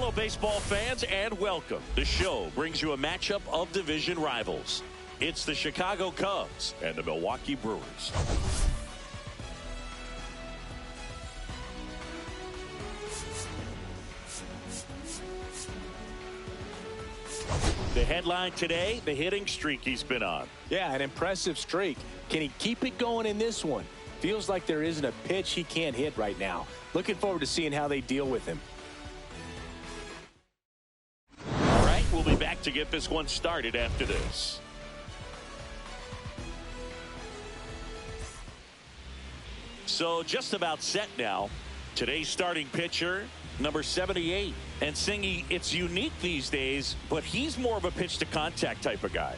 Hello, baseball fans, and welcome. The show brings you a matchup of division rivals. It's the Chicago Cubs and the Milwaukee Brewers. The headline today, the hitting streak he's been on. Yeah, an impressive streak. Can he keep it going in this one? Feels like there isn't a pitch he can't hit right now. Looking forward to seeing how they deal with him. All right, we'll be back to get this one started after this. So just about set now. Today's starting pitcher, number 78. And Singy, it's unique these days, but he's more of a pitch-to-contact type of guy.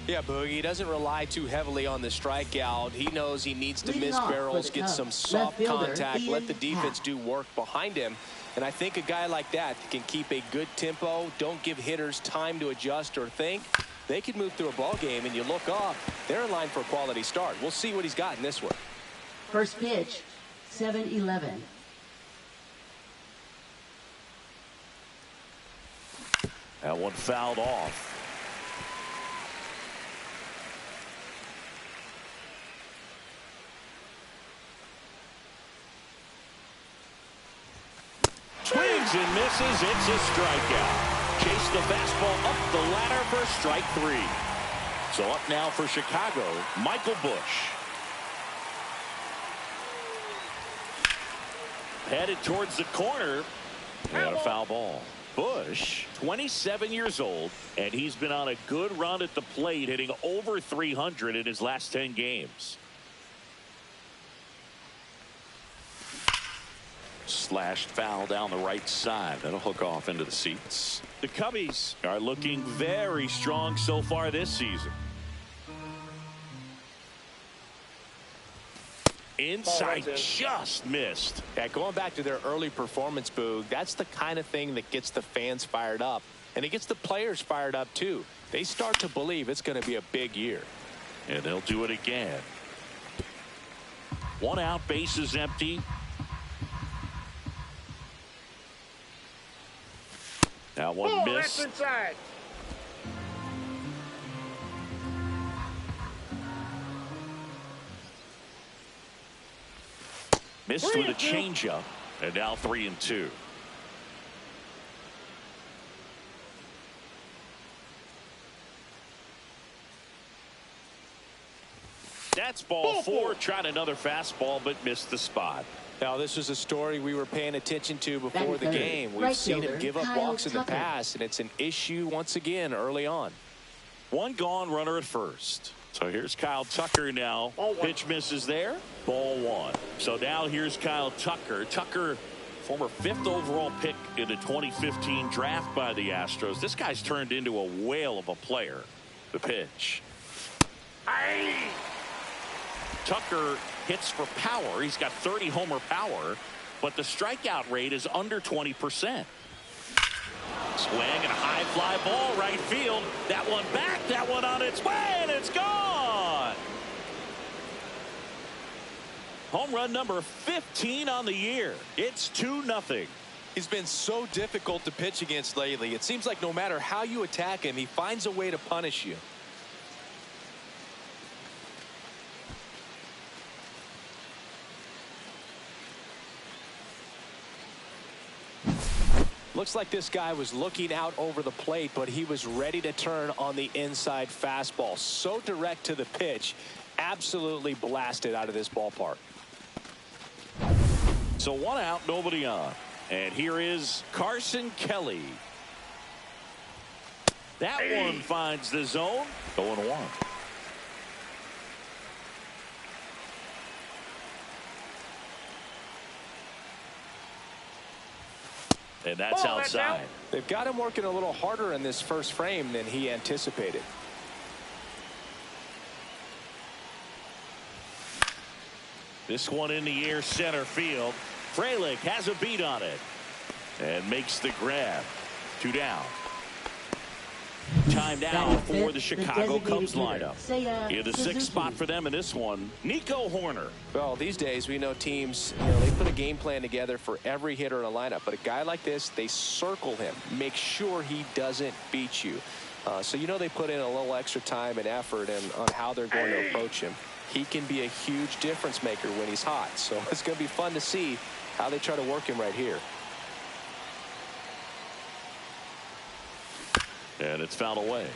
Yeah, Boogie, he doesn't rely too heavily on the strikeout. He knows he needs to miss barrels, get some soft contact, let the defense do work behind him. And I think a guy like that can keep a good tempo, don't give hitters time to adjust or think. They can move through a ball game, and you look up, they're in line for a quality start. We'll see what he's got in this one. First pitch, 7-11. That one fouled off. Swings and misses. It's a strikeout. Chase the fastball up the ladder for strike three. So up now for Chicago, Michael Busch. Headed towards the corner. And a foul ball. Busch, 27 years old, and he's been on a good run at the plate, hitting over 300 in his last 10 games. Slashed foul down the right side. That'll hook off into the seats. The Cubbies are looking very strong so far this season. Inside, just missed. Yeah, going back to their early performance, Boog, that's the kind of thing that gets the fans fired up. And it gets the players fired up, too. They start to believe it's going to be a big year. And they'll do it again. One out, bases empty. Now one miss. That's inside. Missed with a changeup, and now 3-2. That's ball four. Tried another fastball, but missed the spot. Now, this was a story we were paying attention to before the game. We've seen him give up walks in the past, and it's an issue once again early on. One gone, runner at first. So here's Kyle Tucker now. Pitch misses there. Ball one. So now here's Kyle Tucker. Tucker, former 5th overall pick in the 2015 draft by the Astros. This guy's turned into a whale of a player. The pitch. Tucker hits for power. He's got 30 homer power, but the strikeout rate is under 20%. Swing and a high fly ball right field. That one back, that one on its way, and it's gone. Home run number 15 on the year. It's 2-0. He's been so difficult to pitch against lately. It seems like no matter how you attack him, he finds a way to punish you. Looks like this guy was looking out over the plate, but he was ready to turn on the inside fastball. So direct to the pitch, absolutely blasted out of this ballpark. So one out, nobody on. And here is Carson Kelly. That one finds the zone. 0-1. And that's outside. They've got him working a little harder in this first frame than he anticipated. This one in the air, center field. Frelick has a beat on it and makes the grab. 2 down. Time now for the Chicago Cubs lineup. In the sixth spot for them in this one, Nico Horner. Well, these days we know teams, they put a game plan together for every hitter in a lineup. But a guy like this, they circle him, make sure he doesn't beat you. So they put in a little extra time and effort on how they're going to approach him. He can be a huge difference maker when he's hot. So it's going to be fun to see how they try to work him right here. And it's fouled away.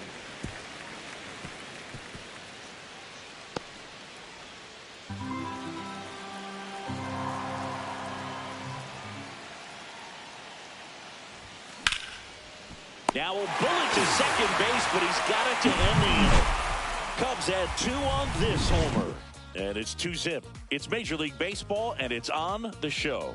Now a bullet to second base, but he's got it to end the inning. Cubs had 2 on this homer. And it's 2-zip. It's Major League Baseball, and it's on the show.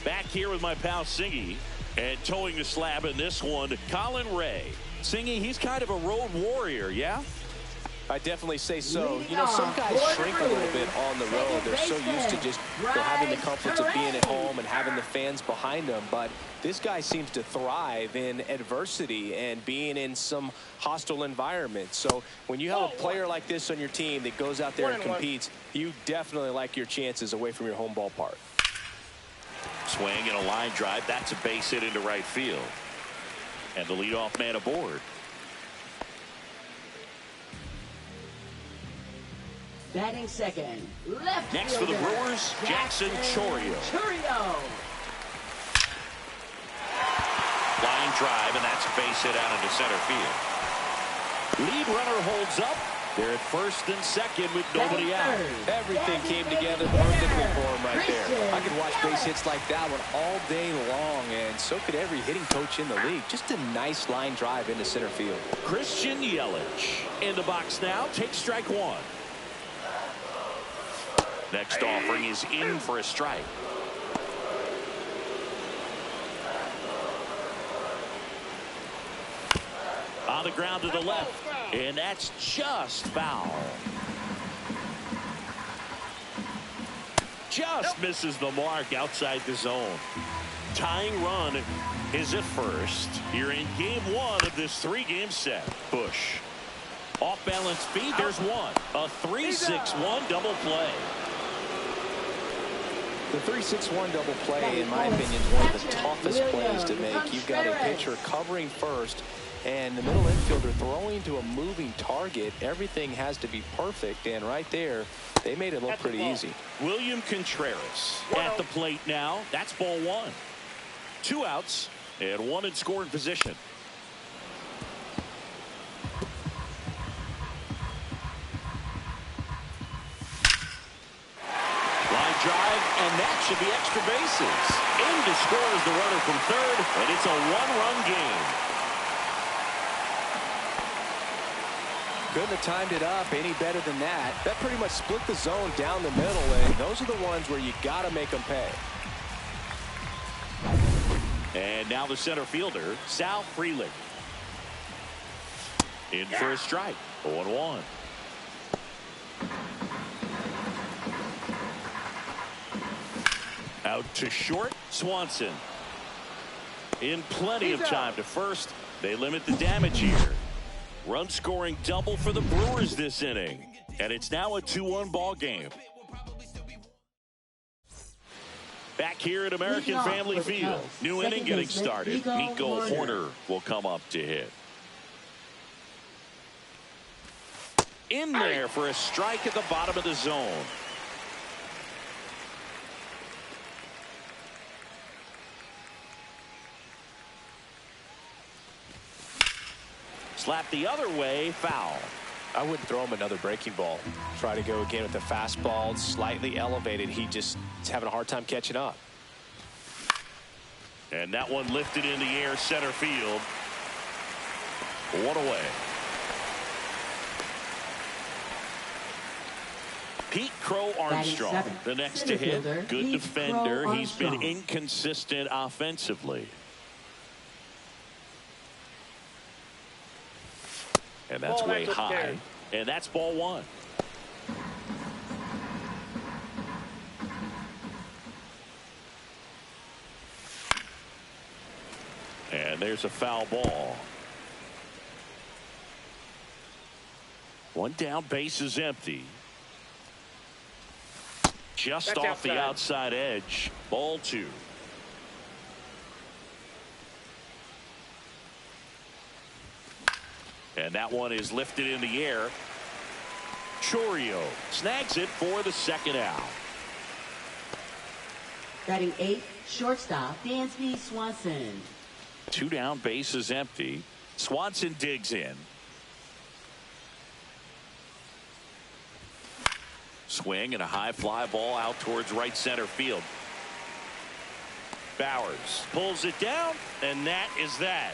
Back here with my pal Singy, and towing the slab in this one, Colin Ray. Singy, he's kind of a road warrior, yeah? I definitely say so. Some guys shrink a little bit on the road. They're so used to just having the comforts of being at home and having the fans behind them. But this guy seems to thrive in adversity and being in some hostile environment. So when you have a player like this on your team that goes out there and competes, you definitely like your chances away from your home ballpark. Swing and a line drive. That's a base hit into right field. And the leadoff man aboard. Batting second, left Next for the Brewers, Jackson Chourio. Line drive, and that's a base hit out into center field. Lead runner holds up. They're at first and second with nobody out. Everything came together perfectly for him right there. I could watch base hits like that one all day long, and so could every hitting coach in the league. Just a nice line drive into center field. Christian Yelich in the box now. Takes strike one. Next offering is in for a strike. On the ground to the left, and that's just foul. Just misses the mark outside the zone. Tying run is at first. You're in game one of this 3-game set. Bush. Off balance feet, there's one. A 3-6-1 double play. The 3-6-1 double play, in my opinion, is one of the toughest plays to make. You've got a pitcher covering first, and the middle infielder throwing to a moving target. Everything has to be perfect, and right there, they made it look pretty easy. William Contreras at the plate now. That's ball one. 2 outs, and 1 in scoring position. Drive, and that should be extra bases. In to score is the runner from third, and it's a 1-run game. Couldn't have timed it up any better than that. That pretty much split the zone down the middle, and those are the ones where you got to make them pay. And now the center fielder, Sal Frelick. In for a strike. 0-1. Out to short, Swanson. In plenty of time to first. They limit the damage here. Run scoring double for the Brewers this inning. And it's now a 2-1 ball game. Back here at American Family Field. New inning getting started. Nico Horner will come up to hit. In there for a strike at the bottom of the zone. Slap the other way, foul. I wouldn't throw him another breaking ball. Try to go again with the fastball, slightly elevated. He just is having a hard time catching up. And that one lifted in the air, center field. 1 away. Pete Crow Armstrong, the next to hit. Good defender. He's been inconsistent offensively. And that's way high. And that's ball one. And there's a foul ball. One down, base is empty. Just off the outside edge. Ball 2. And that one is lifted in the air. Chourio snags it for the second out. Batting 8th, shortstop, Dansby Swanson. 2 down, base is empty. Swanson digs in. Swing and a high fly ball out towards right center field. Bowers pulls it down, and that is that.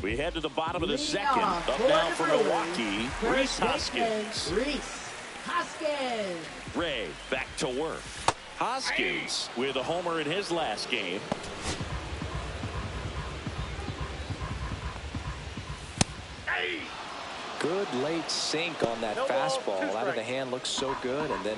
We head to the bottom of the second. Up now for Milwaukee, Rhys Hoskins. Rhys Hoskins. Ray back to work. Hoskins with a homer in his last game. Good late sink on that fastball. Out of the hand, looks so good, and then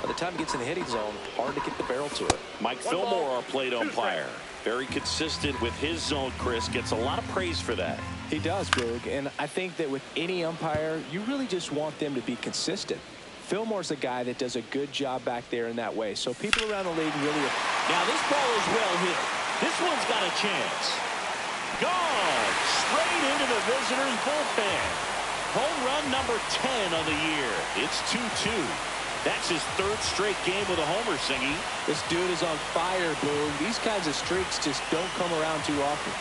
by the time it gets in the hitting zone, hard to get the barrel to it. Mike Fillmore, our plate umpire. Very consistent with his zone, Chris. Gets a lot of praise for that. He does, Boog, and I think that with any umpire, you really just want them to be consistent. Fillmore's a guy that does a good job back there in that way, so people around the league really... Now this ball is well hit. This one's got a chance. Gone! Straight into the visitor's bullpen. Home run number 10 on the year. It's 2-2. That's his 3rd straight game with a homer, Singy. This dude is on fire, Boog. These kinds of streaks just don't come around too often.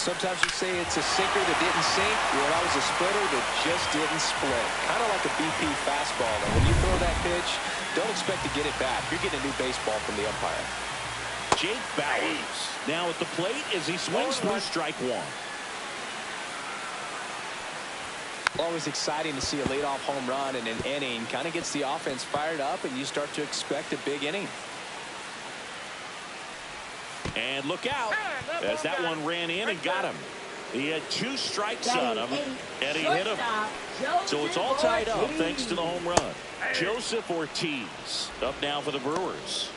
Sometimes you say it's a sinker that didn't sink. Well, that was a splitter that just didn't split. Kind of like a BP fastball. And when you throw that pitch, don't expect to get it back. You're getting a new baseball from the umpire. Jake Bowers now at the plate as he swings through strike 1. Always exciting to see a leadoff home run in an inning. Kind of gets the offense fired up, and you start to expect a big inning. And look out as that one ran in and got him. He had 2 strikes on him, and he hit him. So it's all tied up thanks to the home run. Joseph Ortiz up now for the Brewers.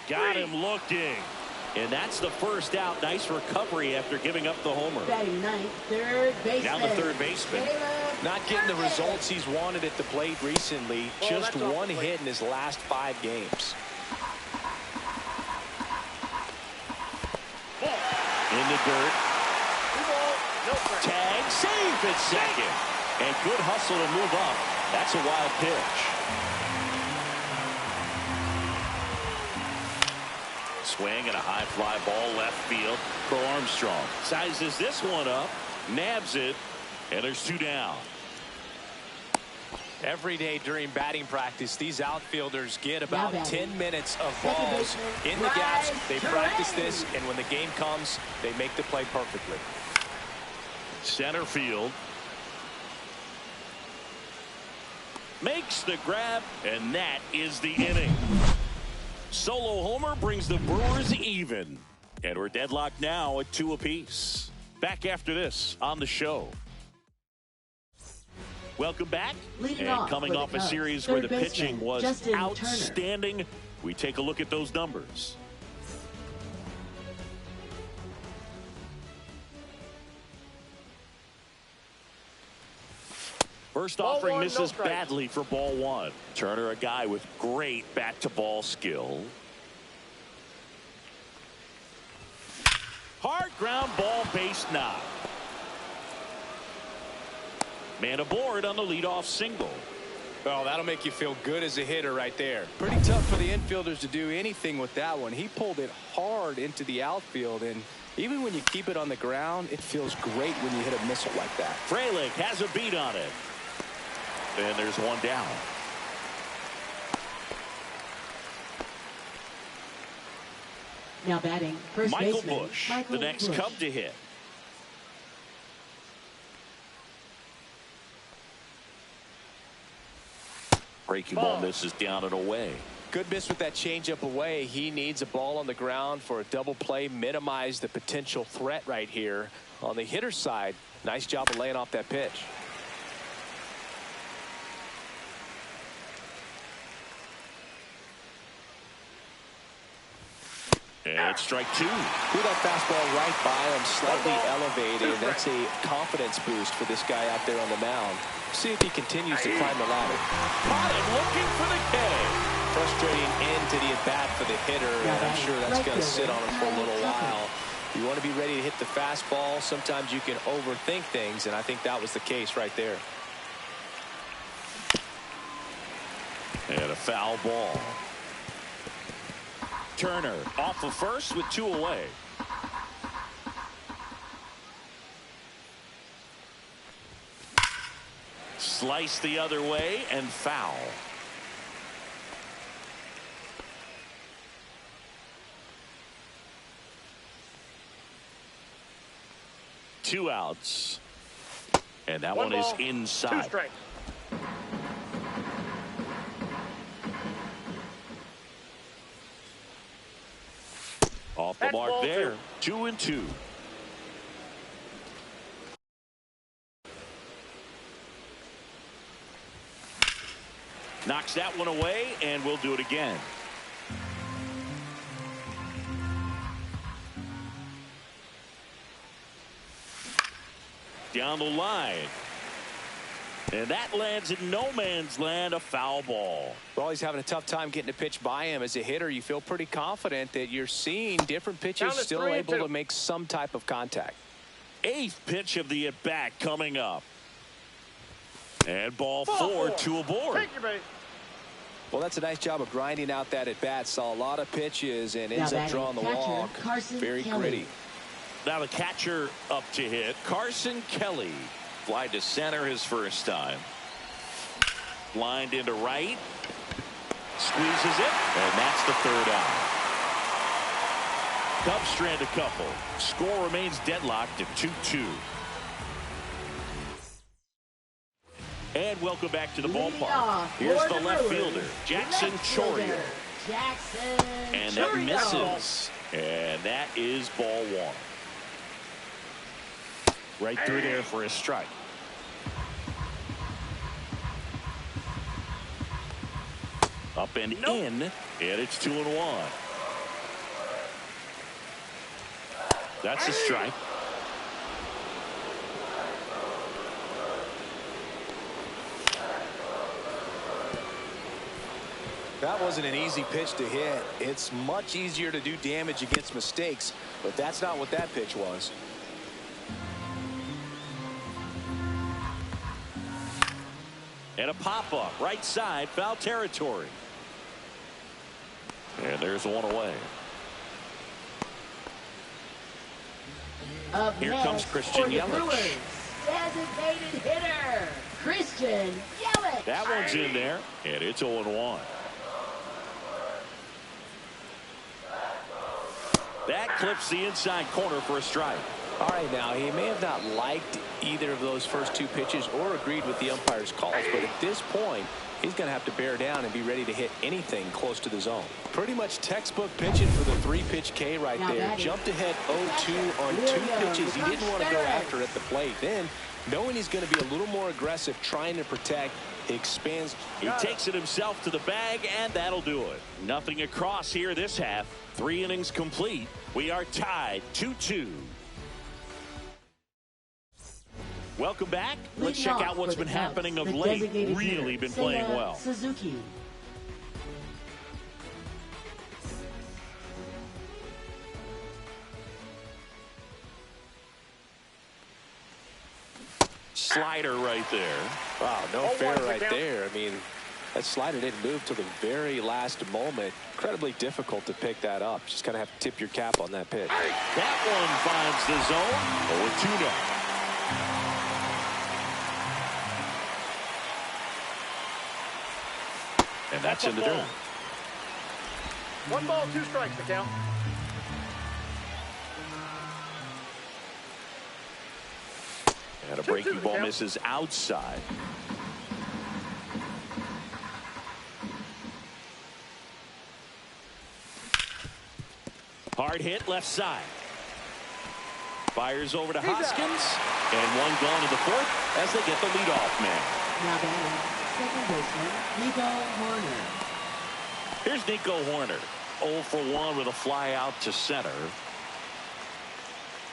Got him looking. And that's the first out. Nice recovery after giving up the homer. Batting 9th, third baseman. Down the third baseman. Not getting the results he's wanted at the plate recently. Just 1 hit in his last 5 games. In the dirt. Tag, safe at second. And good hustle to move up. That's a wild pitch. Swing and a high fly ball left field for Armstrong. Sizes this one up, nabs it, and there's 2 down. Every day during batting practice, these outfielders get about 10 minutes of balls in the gaps. They practice this, and when the game comes, they make the play perfectly. Center field. Makes the grab, and that is the inning. Solo homer brings the Brewers even. And we're deadlocked now at 2 apiece. Back after this on the show. Welcome back. And coming off a series where the pitching was outstanding, we take a look at those numbers. First offering misses badly for ball 1. Turner, a guy with great bat-to-ball skill. Hard ground ball, base knock. Man aboard on the leadoff single. Well, that'll make you feel good as a hitter right there. Pretty tough for the infielders to do anything with that one. He pulled it hard into the outfield, and even when you keep it on the ground, it feels great when you hit a missile like that. Frelick has a beat on it. And there's 1 down. Now batting, first Michael baseman, Bush, Michael the next Bush. Cub to hit. Breaking ball misses down and away. Good miss with that changeup away. He needs a ball on the ground for a double play. Minimize the potential threat right here. On the hitter's side, nice job of laying off that pitch. And strike two. Threw that fastball right by him, slightly elevated. That's a confidence boost for this guy out there on the mound. See if he continues to climb the ladder. Caught him looking for the K. Frustrating end to the at-bat for the hitter, and I'm sure that's going to sit on him for a little while. You want to be ready to hit the fastball. Sometimes you can overthink things, and I think that was the case right there. And a foul ball. Turner off of first with two away. Slice the other way and foul. Two outs. And that one is inside. 2 strikes. Off the mark there. 2-2. Knocks that one away, and we'll do it again. Down the line. And that lands in no man's land, a foul ball. Well, he's having a tough time getting a pitch by him. As a hitter, you feel pretty confident that you're seeing different pitches still able to make some type of contact. 8th pitch of the at-bat coming up. And ball 4, 2 aboard. Take your base. Well, that's a nice job of grinding out that at-bat. Saw a lot of pitches and ends up drawing the walk. Very gritty. Now the catcher up to hit. Carson Kelly. Fly to center his first time. Lined into right. Squeezes it. And that's the 3rd out. Cubs strand a couple. Score remains deadlocked at 2-2. And welcome back to the ballpark. Here's the left fielder, Jackson Chourio. And that misses. And that is ball 1. Right through there for a strike. Up and in, and it's 2-1. That's a strike. That wasn't an easy pitch to hit. It's much easier to do damage against mistakes, but that's not what that pitch was. And a pop-up, right side, foul territory. And there's one away. Up Here next, comes Christian for the Yelich. Brewers, designated hitter, Christian Yelich. That one's in there, and it's 0-1. That clips the inside corner for a strike. All right, now, he may have not liked either of those first 2 pitches or agreed with the umpire's calls, but at this point, he's going to have to bear down and be ready to hit anything close to the zone. Pretty much textbook pitching for the 3-pitch K right there. Jumped ahead 0-2 on 2 pitches. He didn't want to go after at the plate. Then, knowing he's going to be a little more aggressive, trying to protect, he expands. He takes it himself to the bag, and that'll do it. Nothing across here this half. 3 innings complete. We are tied 2-2. Welcome back. Let's check out what's been happening of late. Really been playing well. Suzuki. Slider right there. Wow, no fair right there. I mean, that slider didn't move till the very last moment. Incredibly difficult to pick that up. Just kind of have to tip your cap on that pitch. That one finds the zone. 0-2 now. And that's in the dirt. 1 ball, 2 strikes to count. And a breaking ball misses outside. Hard hit left side. Fires over to Hoskins. And one gone to the fourth as they get the leadoff man. Now batting, second baseman, Nico Horner. Here's Nico Horner. 0 for 1 with a fly out to center.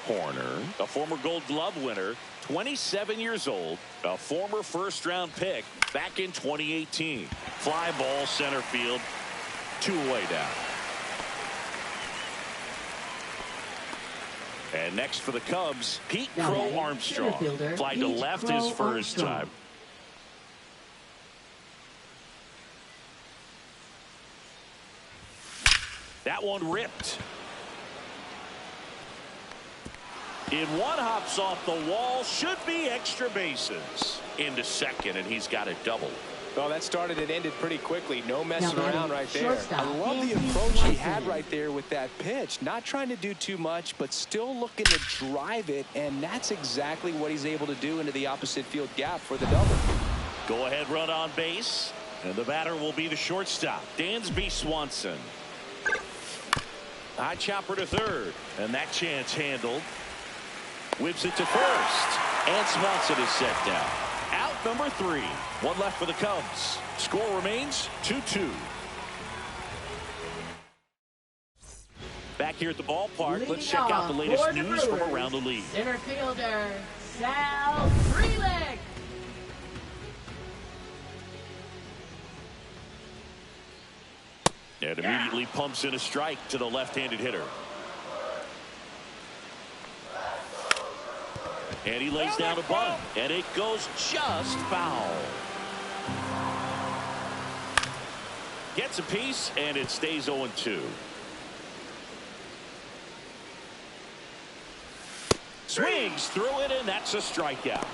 Horner, a former Gold Glove winner, 27 years old, a former first-round pick back in 2018. Fly ball center field, 2 away down. And next for the Cubs, Pete Crow Armstrong. Fly to left his first time. That one ripped. In one, hops off the wall, should be extra bases. Into second, and he's got a double. Well, that started and ended pretty quickly. No messing around right there. I love the approach he had right there with that pitch. Not trying to do too much, but still looking to drive it, and that's exactly what he's able to do into the opposite field gap for the double. Go ahead run on base, and the batter will be the shortstop, Dansby Swanson. High chopper to third, and that chance handled. Whips it to first, and Swanson is set down. Out number 3. One left for the Cubs. Score remains 2-2. Back here at the ballpark, let's check out the latest news from around the league. Center fielder, Sal Frelick. And immediately pumps in a strike to the left-handed hitter. And he lays down a bunt, and it goes just foul. Gets a piece, and it stays 0-2. Swings through it, and that's a strikeout.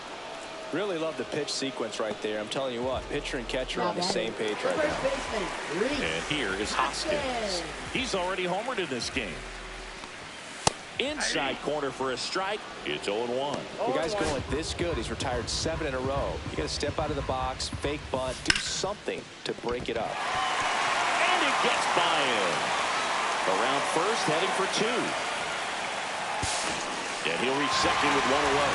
Really love the pitch sequence right there. I'm telling you what, pitcher and catcher on the same page right now. And here is Hoskins. He's already homered in this game. Inside corner for a strike. It's 0-1. The guy's going this good. He's retired 7 in a row. You got to step out of the box, fake bunt, do something to break it up. And it gets by him. Around first, heading for 2. And he'll reach second with 1 away.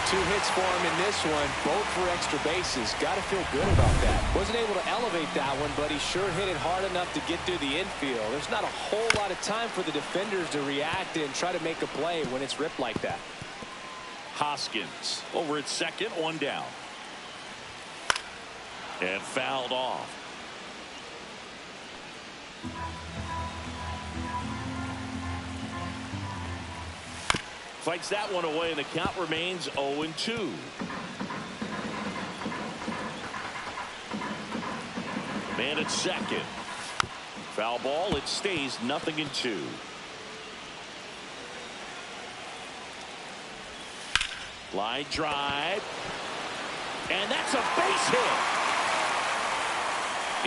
2 hits for him in this one, both for extra bases. Got to feel good about that. Wasn't able to elevate that one, but he sure hit it hard enough to get through the infield. There's not a whole lot of time for the defenders to react and try to make a play when it's ripped like that. Hoskins over at second, 1 down. And fouled off. Fights that one away, and the count remains 0-2. Man at second. Foul ball. It stays 0-2. Line drive. And that's a base hit.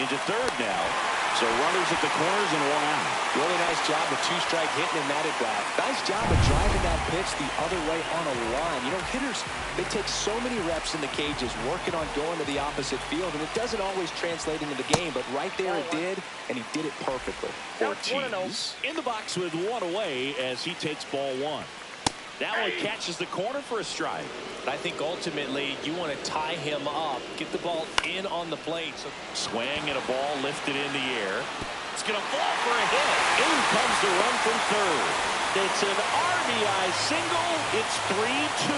Into third now. So runners at the corners and 1 out. Really nice job of 2-strike hitting in that at bat. Nice job of driving that pitch the other way on a line. You know, hitters, they take so many reps in the cages working on going to the opposite field, and it doesn't always translate into the game, but right there it did, and he did it perfectly. Ortiz in the box with 1 away as he takes ball 1. That one catches the corner for a strike. But I think ultimately you want to tie him up, get the ball in on the plate. So swing and a ball lifted in the air. It's going to fall for a hit. In comes the run from third. It's an RBI single. It's 3-2.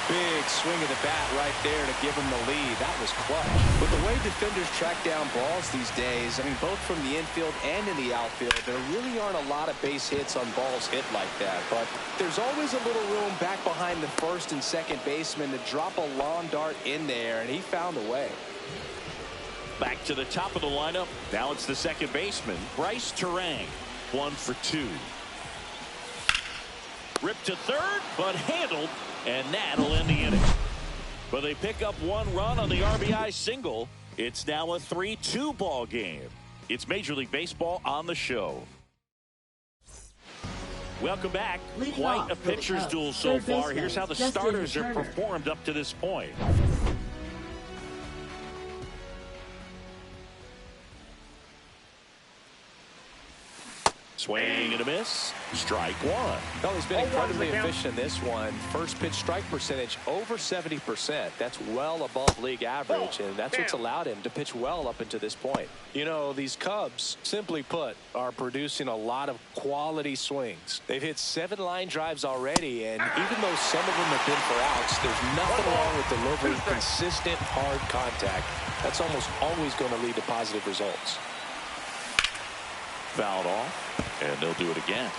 Big swing of the bat right there to give him the lead. That was clutch. With the way defenders track down balls these days, I mean, both from the infield and in the outfield, there really aren't a lot of base hits on balls hit like that. But there's always a little room back behind the first and second baseman to drop a lawn dart in there, and he found a way. Back to the top of the lineup. Now it's the second baseman, Bryce Terang. 1 for 2. Ripped to third, but handled, and that'll end the inning. But they pick up 1 run on the RBI single. It's now a 3-2 ball game. It's Major League Baseball on the show. Welcome back. Leading Quite off a for the pitcher's Cubs, duel so third far. baseman, Here's how the Justin starters are Turner. performed up to this point. Swing and a miss. Strike one. Well, he's been incredibly efficient in this one. First pitch strike percentage over 70%. That's well above league average, and that's what's allowed him to pitch well up until this point. You know, these Cubs, simply put, are producing a lot of quality swings. They've hit 7 line drives already, and even though some of them have been for outs, there's nothing wrong with delivering consistent, hard contact. That's almost always going to lead to positive results. Fouled off, and they'll do it again.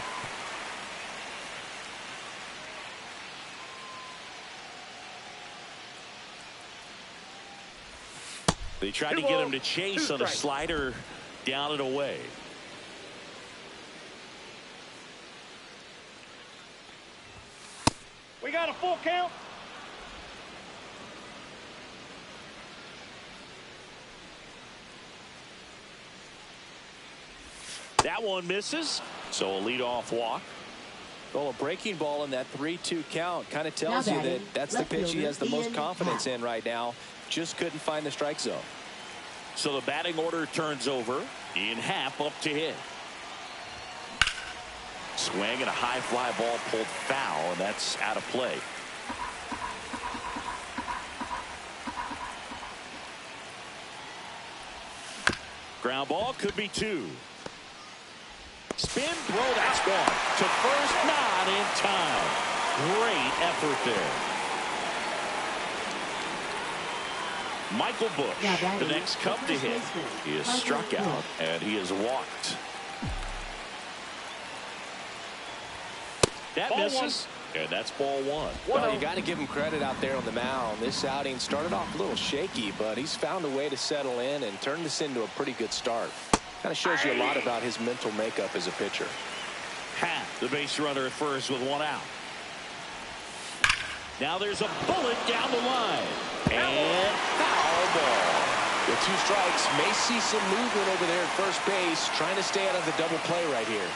They tried to get him to chase on a slider down and away. We got a full count. That one misses, so a leadoff walk. Well, a breaking ball in that 3-2 count kind of tells you that that's the pitch he has the most confidence in right now. Just couldn't find the strike zone. So the batting order turns over. In half up to hit. Swing and a high fly ball pulled foul, and that's out of play. Ground ball could be 2. Spin throw, that's gone. To first, not in time. Great effort there. Michael Busch, the next Cub to hit. He is struck out, and he is walked. That misses, and that's ball 1. Well, you got to give him credit out there on the mound. This outing started off a little shaky, but he's found a way to settle in and turn this into a pretty good start. Kind of shows you a lot about his mental makeup as a pitcher. The base runner at first with 1 out. Now there's a bullet down the line. And foul ball. With 2 strikes, may see some movement over there at first base, trying to stay out of the double play right here.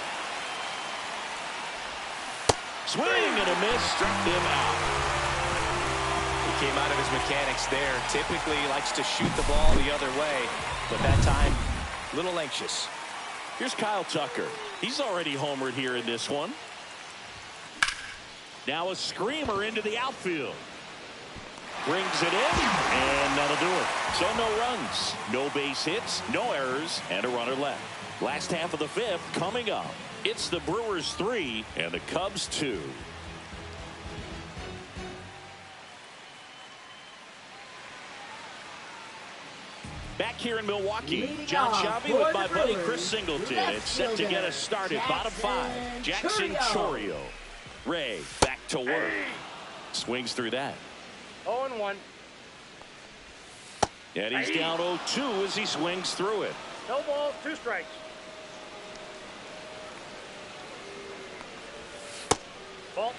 Swing and a miss, struck him out. He came out of his mechanics there. Typically he likes to shoot the ball the other way, but that time, a little anxious. Here's Kyle Tucker. He's already homered here in this one. Now a screamer into the outfield. Brings it in, and that'll do it. So no runs, no base hits, no errors, and a runner left. Last half of the 5th coming up. It's the Brewers 3 and the Cubs 2. Back here in Milwaukee, John Shabby with my buddy Chris Singleton. It's set to get us started. Bottom 5, Jackson Chourio. Ray back to work. Swings through that. 0-1. And he's down 0-2 as he swings through it. No balls, 2 strikes. Ball.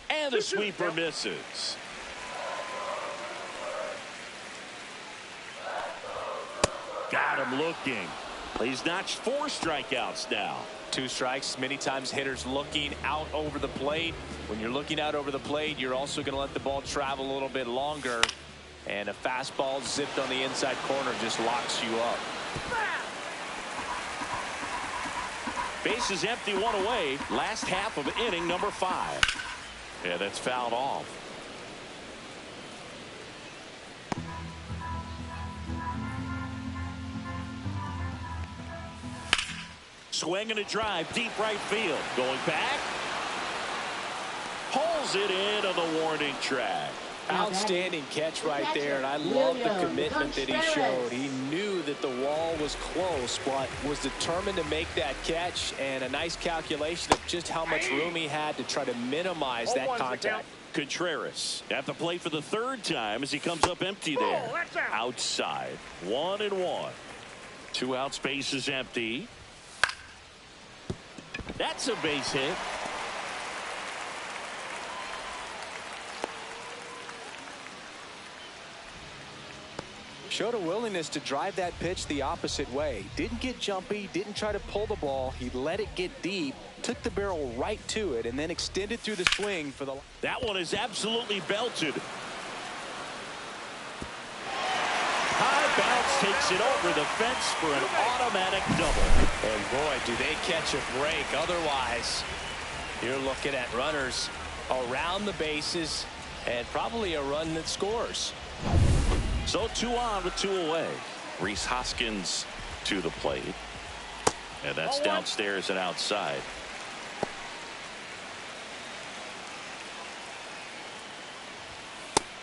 And the sweeper misses. Got him looking. He's notched 4 strikeouts now. 2 strikes. Many times hitters looking out over the plate. When you're looking out over the plate, you're also going to let the ball travel a little bit longer. And a fastball zipped on the inside corner just locks you up. Base is empty, 1 away. Last half of inning number 5. Yeah, that's fouled off. Swing and a drive, deep right field. Going back. Pulls it in on the warning track. Outstanding catch right there, and I love the commitment that he showed. He knew that the wall was close, but was determined to make that catch, and a nice calculation of just how much room he had to try to minimize that contact. Contreras at the plate for the 3rd time as he comes up empty there. Outside, 1-1. 2 outs, base is empty. That's a base hit. Showed a willingness to drive that pitch the opposite way. Didn't get jumpy, didn't try to pull the ball. He let it get deep, took the barrel right to it, and then extended through the swing for the... That one is absolutely belted. High bounce takes it over the fence for an automatic double. And boy, do they catch a break. Otherwise, you're looking at runners around the bases and probably a run that scores. So 2 on with 2 away. Rhys Hoskins to the plate. And that's downstairs and outside.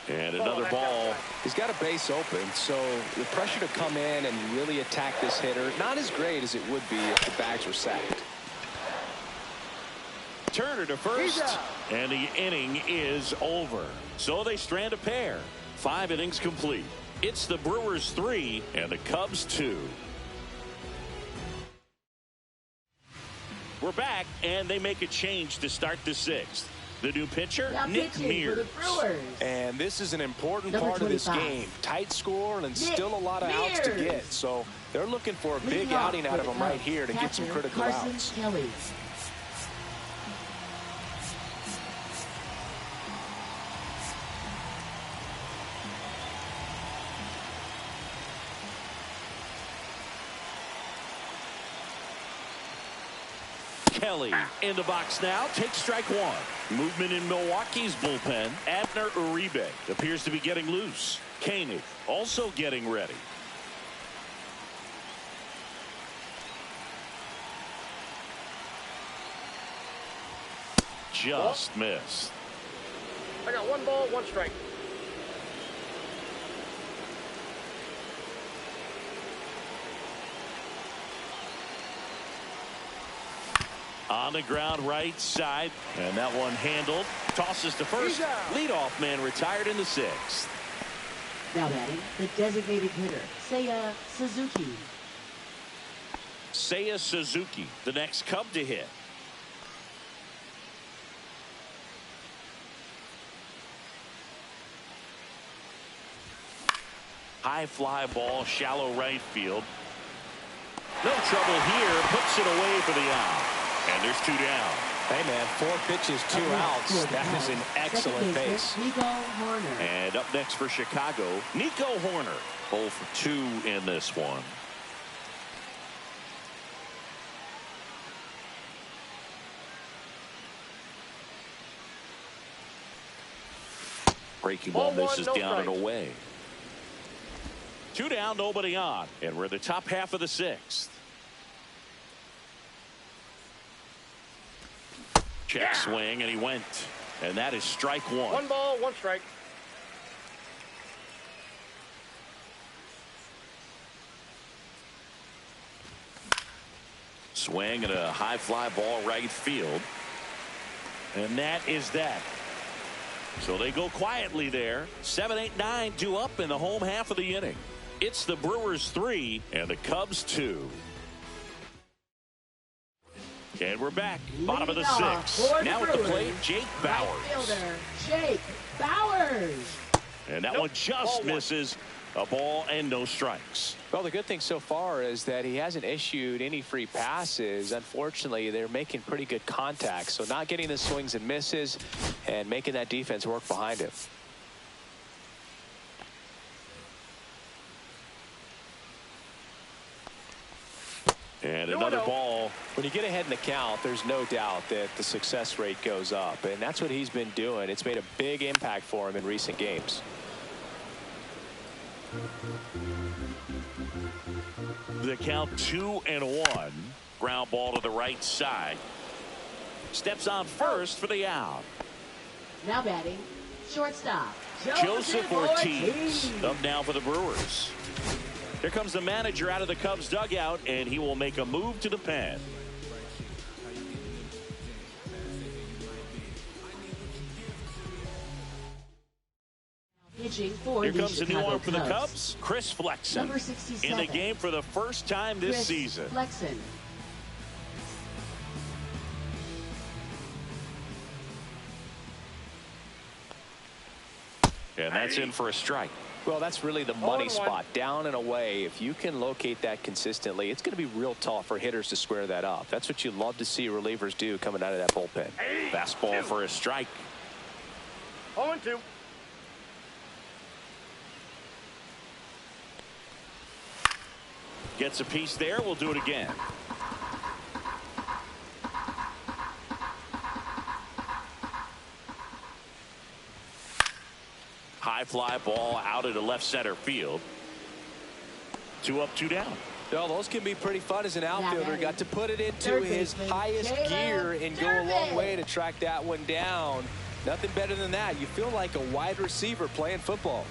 And another ball. He's got a base open, so the pressure to come in and really attack this hitter, not as great as it would be if the bags were sacked. Turner to first, and the inning is over. So they strand a pair. 5 innings complete. It's the Brewers 3 and the Cubs 2. We're back, and they make a change to start the 6th. The new pitcher, Nick Mears. And this is an important part of this game. Tight score and still a lot of outs to get. So they're looking for a big outing out of him right here to get some critical outs. Kelly in the box now, takes strike 1. Movement in Milwaukee's bullpen. Abner Uribe appears to be getting loose. Koenig also getting ready. Just missed. I got 1 ball, 1 strike. On the ground right side, and that one handled. Tosses to first. Leadoff man retired in the 6th. Now batting, the designated hitter, Seiya Suzuki. Seiya Suzuki, the next Cub to hit. High fly ball, shallow right field. No trouble here, puts it away for the out. And there's 2 down. Hey, man, 4 pitches, 2 outs. That is an excellent pace. Nico Horner. And up next for Chicago, Nico Horner. 0 for 2 in this one. Breaking ball misses down and away. 2 down, nobody on. And we're in the top half of the 6th. Check swing, and he went. And that is strike 1. 1 ball, 1 strike. Swing and a high fly ball right field. And that is that. So they go quietly there. 7, 8, 9, 2 up in the home half of the inning. It's the Brewers 3 and the Cubs 2. And we're back. Bottom of the 6th. Now at the plate, Jake Bauers. Right fielder, Jake Bauers. And that one just misses. A ball and no strikes. Well, the good thing so far is that he hasn't issued any free passes. Unfortunately, they're making pretty good contact. So not getting the swings and misses and making that defense work behind him. And another ball. When you get ahead in the count, there's no doubt that the success rate goes up. And that's what he's been doing. It's made a big impact for him in recent games. The count 2-1. Ground ball to the right side. Steps on first for the out. Now batting, shortstop, Joseph Ortiz up now for the Brewers. Here comes the manager out of the Cubs dugout, and he will make a move to the pen. Here comes a new arm for the Cubs, Chris Flexen, in the game for the first time this season. Flexen. And that's in for a strike. Well, that's really the money spot, down and away. If you can locate that consistently, it's going to be real tough for hitters to square that up. That's what you love to see relievers do coming out of that bullpen. Fastball for a strike. 0-2. Gets a piece there. We'll do it again. High fly ball out into left center field. 2 up, 2 down. Well, those can be pretty fun as an outfielder. Got to put it into his highest gear and go a long way to track that one down. Nothing better than that. You feel like a wide receiver playing football.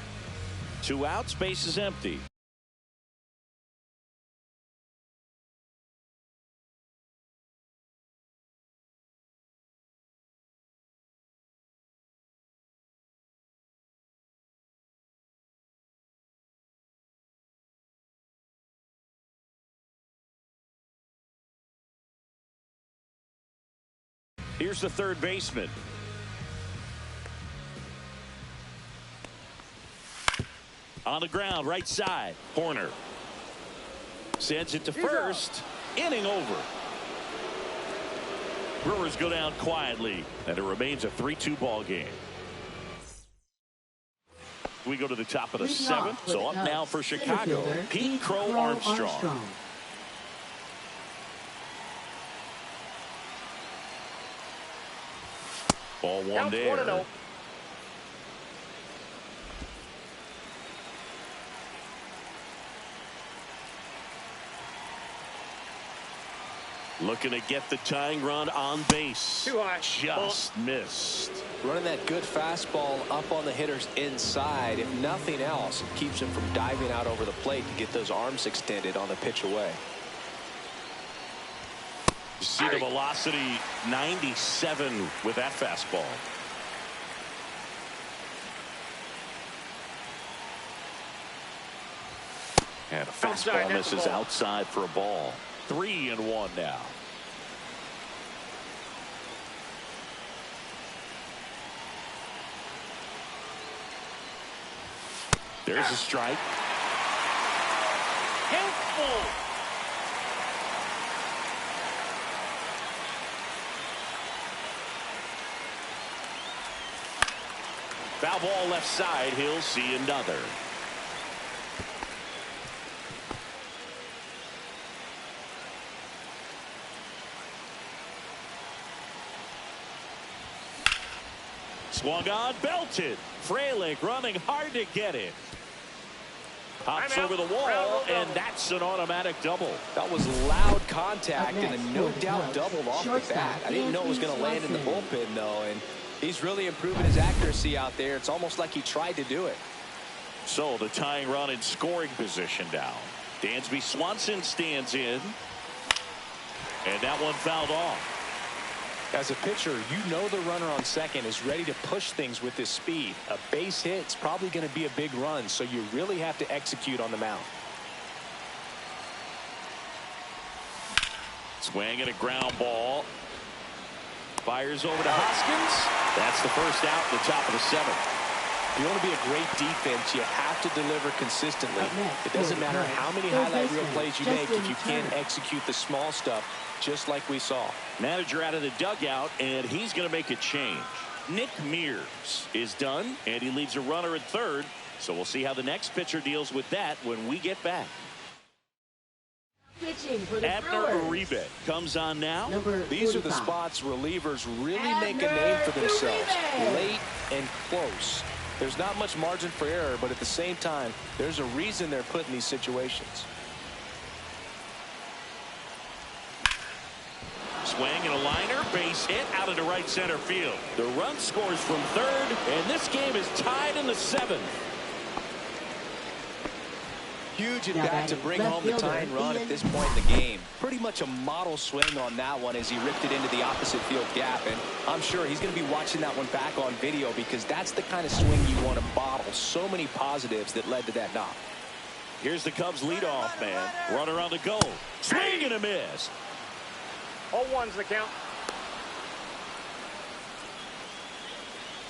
2 outs, base is empty. Here's the third baseman. On the ground, right side. Corner. Sends it to first. Inning over. Brewers go down quietly, and it remains a 3-2 ball game. We go to the top of the 7th. So up now for Chicago, Pete Crow Armstrong. Ball 1 there. 1-0. Looking to get the tying run on base. Too high. Just missed. Running that good fastball up on the hitter's inside. If nothing else, it keeps him from diving out over the plate to get those arms extended on the pitch away. You see the velocity 97 with that fastball. And a fastball misses outside for a ball. 3-1 now. There's a strike. Handful. Foul ball left side. He'll see another. Swung on, belted. Frelick running hard to get it. Pops over the wall, and that's an automatic double. That was loud contact and a no doubt doubled off the bat. I didn't know it was going to land in the bullpen, though, and he's really improving his accuracy out there. It's almost like he tried to do it. So the tying run in scoring position now. Dansby Swanson stands in, and that one fouled off. As a pitcher, you know the runner on second is ready to push things with his speed. A base hit's probably going to be a big run, so you really have to execute on the mound. Swing and a ground ball. Fires over to Hoskins. That's the first out in the top of the 7th. If you want to be a great defense, you have to deliver consistently. It doesn't matter how many highlight reel plays you make if you can't execute the small stuff, just like we saw. Manager out of the dugout, and he's going to make a change. Nick Mears is done, and he leaves a runner at third. So we'll see how the next pitcher deals with that when we get back. Pitching for the Abner Brewers. Uribe comes on now. These are the spots relievers really make a name for themselves. Late and close. There's not much margin for error, but at the same time, there's a reason they're put in these situations. Swing and a liner, base hit out into right center field. The run scores from third, and this game is tied in the 7th. Huge at bat to bring home the tying run at this point in the game. Pretty much a model swing on that one as he ripped it into the opposite field gap. And I'm sure he's going to be watching that one back on video because that's the kind of swing you want to bottle. So many positives that led to that knock. Here's the Cubs leadoff man. Runner on the go. Swing and a miss. 0-1's the count.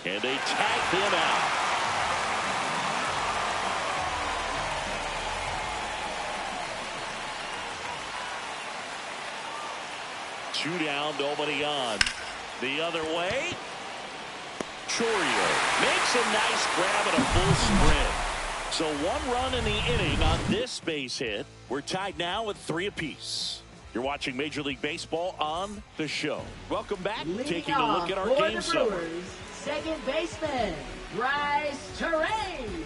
And they tagged him out. 2 down, nobody on. The other way. Chourio makes a nice grab and a full sprint. So 1 run in the inning on this base hit. We're tied now with 3 apiece. You're watching Major League Baseball on the show. Welcome back. Taking a look at our game summary. Second baseman, Bryce Terrain.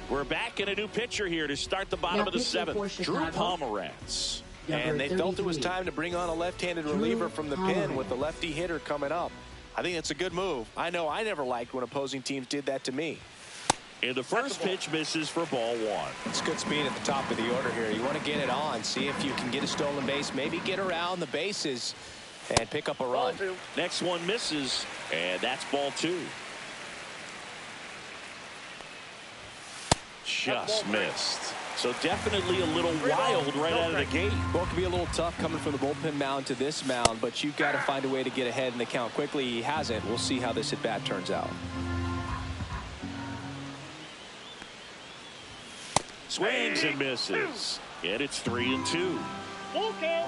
We're back in a new pitcher here to start the bottom of the 7th. Drew Pomeranz. And they felt it was time to bring on a left-handed reliever from the pen with the lefty hitter coming up. I think it's a good move. I know I never liked when opposing teams did that to me. And the first pitch misses for ball 1. It's good speed at the top of the order here. You want to get it on, see if you can get a stolen base, maybe get around the bases and pick up a run. Next one misses, and that's ball 2. Just missed. So definitely a little wild right out of the gate. Well, it could be a little tough coming from the bullpen mound to this mound, but you've got to find a way to get ahead in the count quickly. He hasn't. We'll see how this at-bat turns out. Swings and misses. And it's 3-2. Okay.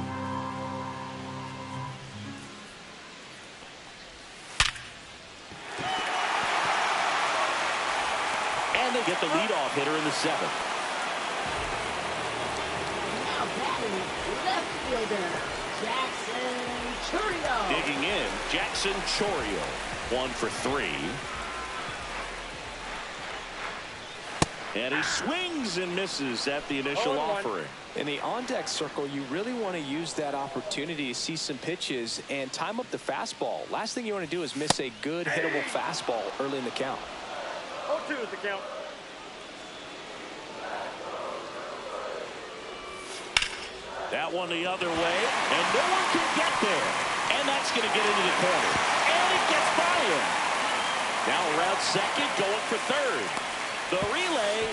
And they get the leadoff hitter in the 7th. Now batting, left fielder, Jackson Chourio. Digging in, Jackson Chourio. 1 for 3. And he swings and misses at the initial offering. In the on-deck circle, you really want to use that opportunity to see some pitches and time up the fastball. Last thing you want to do is miss a good hittable fastball early in the count. 0-2 is the count. That one the other way, and no one can get there. And that's going to get into the corner. And it gets by him. Now around second, going for third. The relay.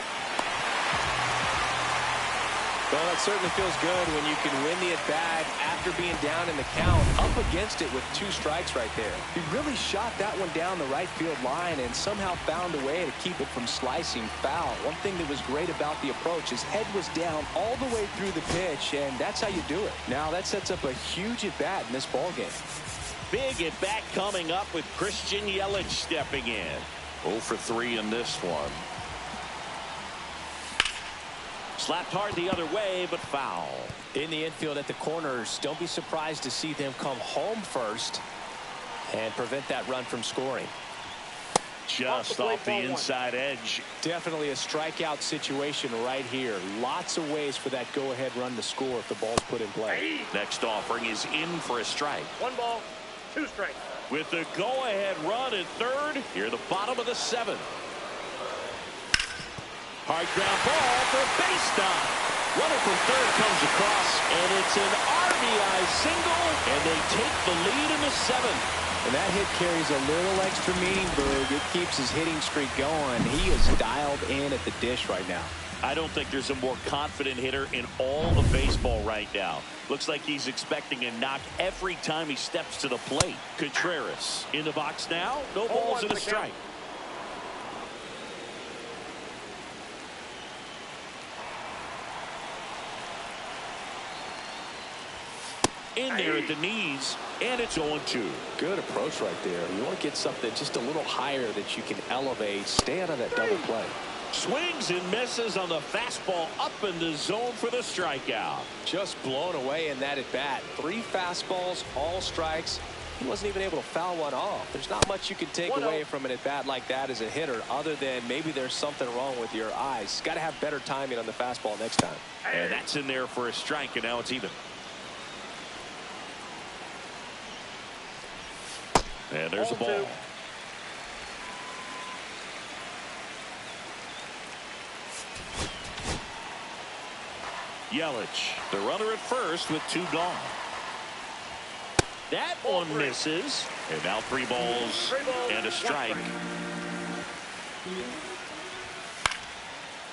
Well, that certainly feels good when you can win the at-bat after being down in the count, up against it with 2 strikes right there. He really shot that one down the right field line and somehow found a way to keep it from slicing foul. One thing that was great about the approach, his head was down all the way through the pitch, and that's how you do it. Now that sets up a huge at-bat in this ballgame. Big at-bat coming up with Christian Yelich stepping in. 0 for 3 in this one. Slapped hard the other way, but foul. In the infield at the corners, don't be surprised to see them come home first and prevent that run from scoring. Just off the inside edge. Definitely a strikeout situation right here. Lots of ways for that go-ahead run to score if the ball's put in play. Next offering is in for a strike. 1 ball, 2 strikes. With the go-ahead run at third, here the bottom of the 7th. Hard ground ball for a base stop. Runner from third comes across, and it's an RBI single, and they take the lead in the 7th. And that hit carries a little extra meaning, Boog. It keeps his hitting streak going. He is dialed in at the dish right now. I don't think there's a more confident hitter in all of baseball right now. Looks like he's expecting a knock every time he steps to the plate. Contreras in the box now. No balls and a strike. In there at the knees, and it's 0-2. Good approach right there. You want to get something just a little higher that you can elevate. Stay out of that double play. Swings and misses on the fastball up in the zone for the strikeout. Just blown away in that at bat. 3 fastballs, all strikes. He wasn't even able to foul one off. There's not much you can take away from an at bat like that as a hitter, other than maybe there's something wrong with your eyes. Got to have better timing on the fastball next time. And that's in there for a strike, and now it's even. And there's a ball. Yelich, the runner at first with 2 gone. That one misses. And now 3 balls and a strike.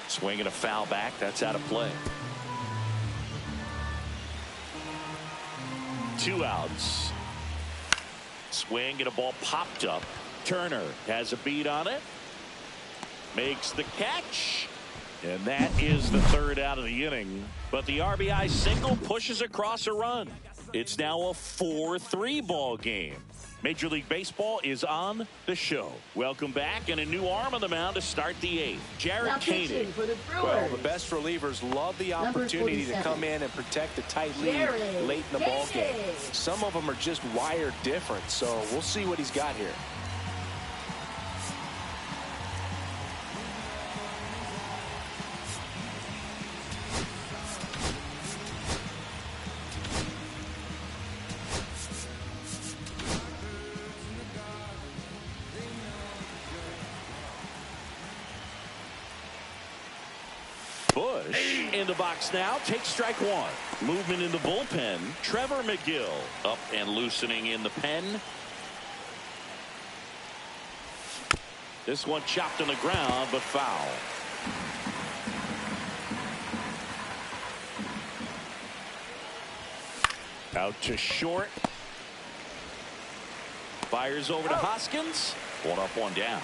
Swing and a foul back. That's out of play. 2 outs. Swing and a ball popped up. Turner has a beat on it. Makes the catch. And that is the 3rd out of the inning. But the RBI single pushes across a run. It's now a 4-3 ball game. Major League Baseball is on the show. Welcome back, and a new arm on the mound to start the 8th. Jared Koenig. For the Brewers. Well, the best relievers love the opportunity to come in and protect the tight lead late in the ball game. Some of them are just wired different, so we'll see what he's got here. Bush in the box now. Takes strike 1. Movement in the bullpen. Trevor McGill up and loosening in the pen. This one chopped on the ground, but foul. Out to short. Fires over to Hoskins. 1 up, 1 down.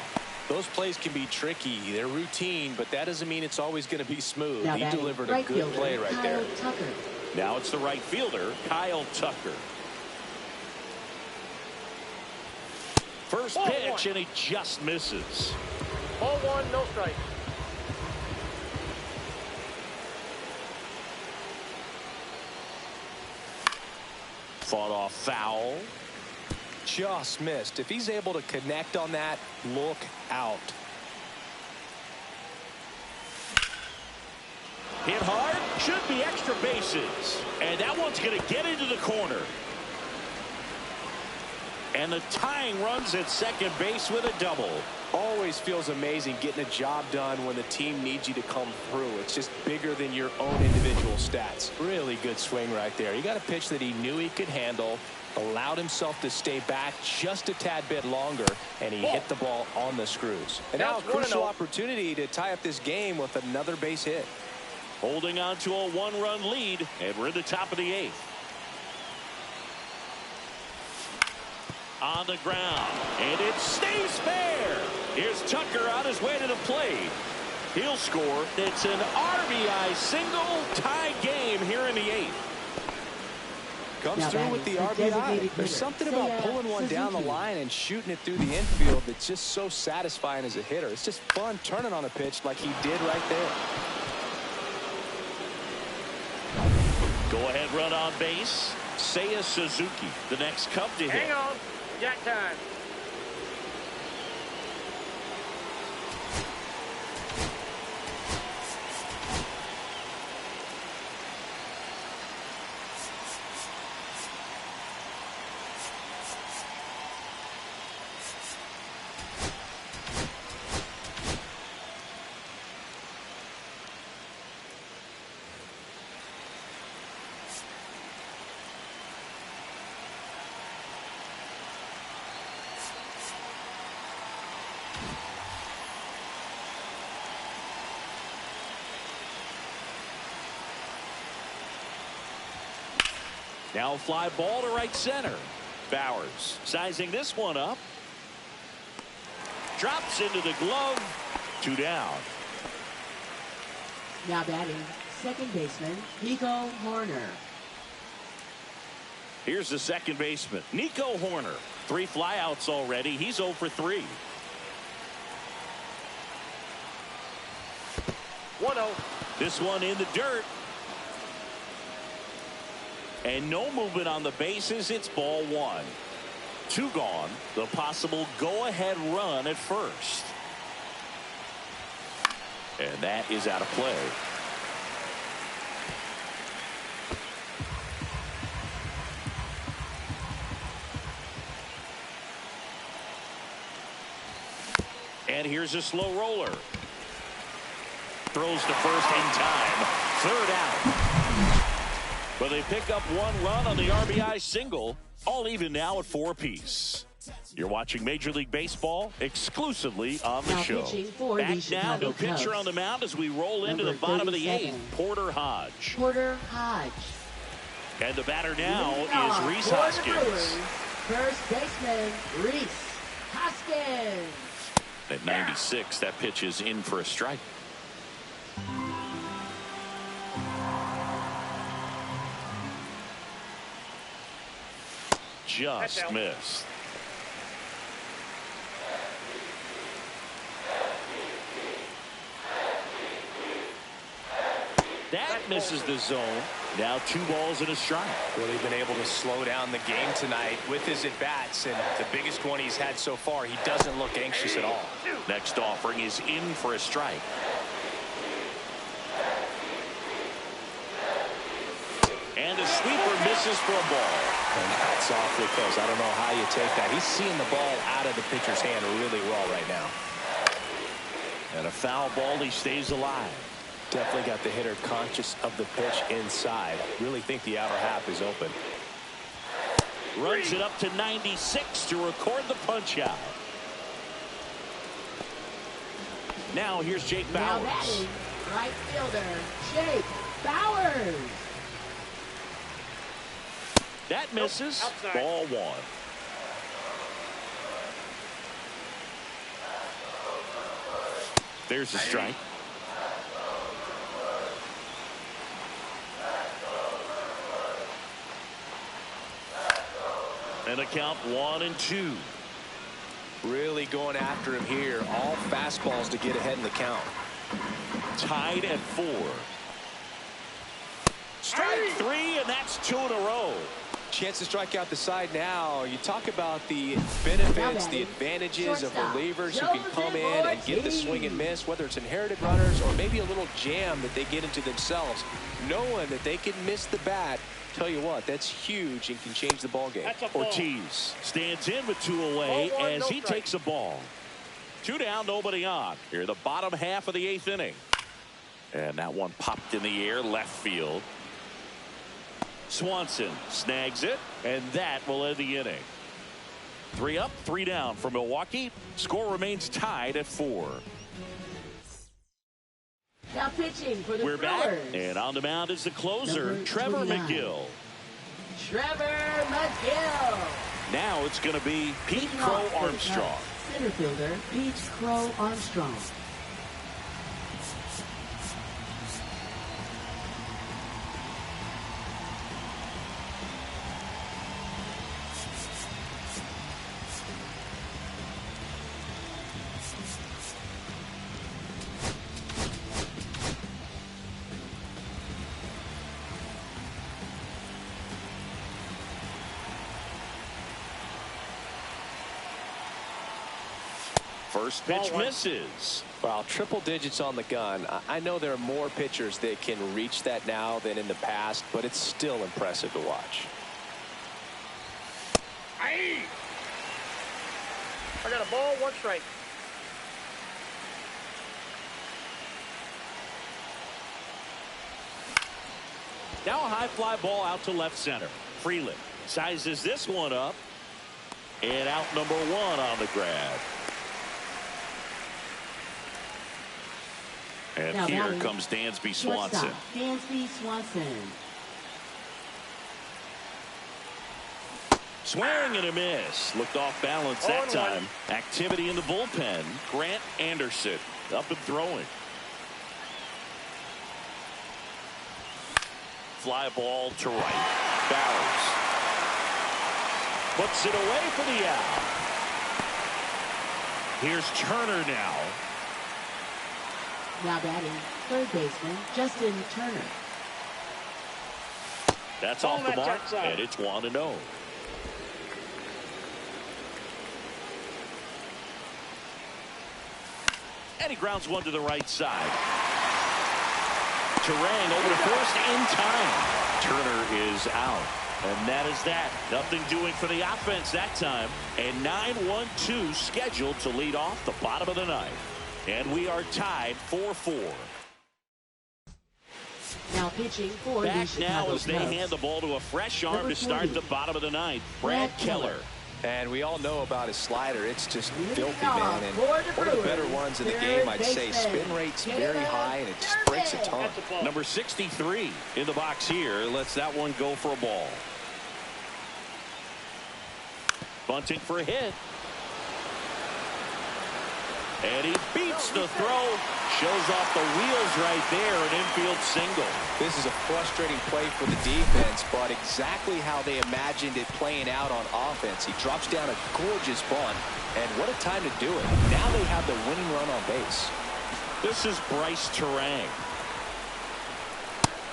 Those plays can be tricky. They're routine, but that doesn't mean it's always going to be smooth. Now He delivered a good play right there. Tucker. Now it's the right fielder, Kyle Tucker. First pitch, and he just misses. Ball 1, no strike. Fought off foul. Just missed. If he's able to connect on that, look out. Hit hard, should be extra bases. And that one's going to get into the corner. And the tying runs at second base with a double. Always feels amazing getting a job done when the team needs you to come through. It's just bigger than your own individual stats. Really good swing right there. He got a pitch that he knew he could handle, allowed himself to stay back just a tad bit longer, and he hit the ball on the screws. And now a crucial opportunity to tie up this game with another base hit. Holding on to a 1-run lead, and we're in the top of the 8th. On the ground, and it stays fair. Here's Tucker on his way to the plate. He'll score. It's an RBI single, tie game here in the 8th. Comes through with the RBI. There's something about pulling one down the line and shooting it through the infield that's just so satisfying as a hitter. It's just fun turning on a pitch like he did right there. Go ahead run on base. Seiya Suzuki, the next Cub to hit. Hang on. Jack time. Now a fly ball to right center. Bowers sizing this one up. Drops into the glove. 2 down. Now batting, second baseman, Nico Horner. Here's the second baseman, Nico Horner. 3 flyouts already. He's 0 for 3. 1-0. This one in the dirt. And no movement on the bases. It's ball 1. 2 gone. The possible go-ahead run at first. And that is out of play. And here's a slow roller. Throws to first in time. 3rd out. But they pick up 1 run on the RBI single. All even now at 4 apiece. You're watching Major League Baseball exclusively on the show. Back now, no pitcher on the mound as we roll into the bottom of the 8th. Porter Hodge. And the batter now is Rhys Hoskins. First baseman, Rhys Hoskins. At 96, that pitch is in for a strike. Just missed. That misses the zone. Now 2 balls and a strike. Really been able to slow down the game tonight with his at-bats, and the biggest one he's had so far. He doesn't look anxious at all. Next offering is in for a strike. And a sweeper misses for a ball. And that's awfully close. I don't know how you take that. He's seeing the ball out of the pitcher's hand really well right now. And a foul ball. He stays alive. Definitely got the hitter conscious of the pitch inside. Really think the outer half is open. Runs it up to 96 to record the punch out. Now here's Jake Bauers. Now batting, right fielder, Jake Bauers. That misses. Ball 1. There's the strike. And a count 1-2. Really going after him here. All fastballs to get ahead in the count. Tied at 4. Strike 3, and that's 2 in a row. Chance to strike out the side now. You talk about the benefits, the advantages of relievers who can come in and get the swing and miss, whether it's inherited runners or maybe a little jam that they get into themselves. Knowing that they can miss the bat, tell you what, that's huge and can change the ball game. Ortiz stands in with 2 away as he takes a ball. 2 down, nobody on. Here the bottom half of the 8th inning. And that one popped in the air, left field. Swanson snags it, and that will end the inning. 3 up, 3 down for Milwaukee. Score remains tied at 4. Now pitching for the We're Brewers. back, and on the mound is the closer, Number Trevor 29. McGill. Trevor McGill. Now it's going to be Pete Crow Armstrong. Center fielder, Pete Crow Armstrong. First pitch misses. Wow, triple digits on the gun. I know there are more pitchers that can reach that now than in the past, but it's still impressive to watch. I got a ball, 1 strike. Now a high fly ball out to left center. Freeland sizes this one up. And out number 1 on the grab. And now here comes Dansby Swanson. Dansby Swanson. Swing and a miss. Looked off balance that time. Activity in the bullpen. Grant Anderson up and throwing. Fly ball to right. Bowers puts it away for the out. Here's Turner now. Now batting, third baseman, Justin Turner. That's off the mark, and it's 1-0. And he grounds one to the right side. Terang over to first in time. Turner is out. And that is that. Nothing doing for the offense that time. And 9-1-2 scheduled to lead off the bottom of the ninth. And we are tied 4-4. Now pitching for the Back now Chicago as they Cubs. hand the ball to a fresh arm Number to start 40. the bottom of the ninth, Brad Keller. And we all know about his slider. It's just filthy, off man. And for the one of the Brewers, better ones in the third game, I'd say. baseman, Spin rate's very Caleb high, and it just breaks a ton. Number 63 in the box here. Lets that one go for a ball. Bunting for a hit. And he beats the throw. Shows off the wheels right there. An infield single. This is a frustrating play for the defense, but exactly how they imagined it playing out on offense. He drops down a gorgeous bunt, and what a time to do it. Now they have the winning run on base. This is Bryce Terang.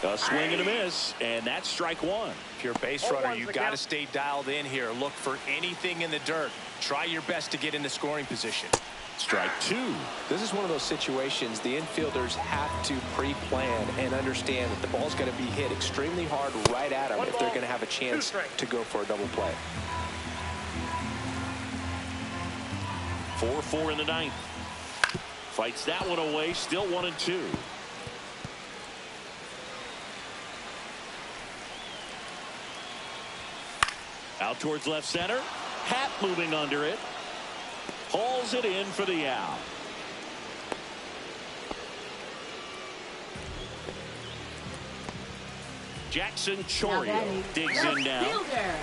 A swing and a miss, and that's strike one. If you're a base runner, you've got to stay dialed in here. Look for anything in the dirt. Try your best to get into scoring position. Strike two. This is one of those situations the infielders have to pre-plan and understand that the ball's going to be hit extremely hard right at them if they're going to have a chance to go for a double play. 4-4 in the ninth. Fights that one away. Still 1-2. Out towards left center. Happ moving under it. Hauls it in for the out. Jackson Chorio digs in now. Fielder,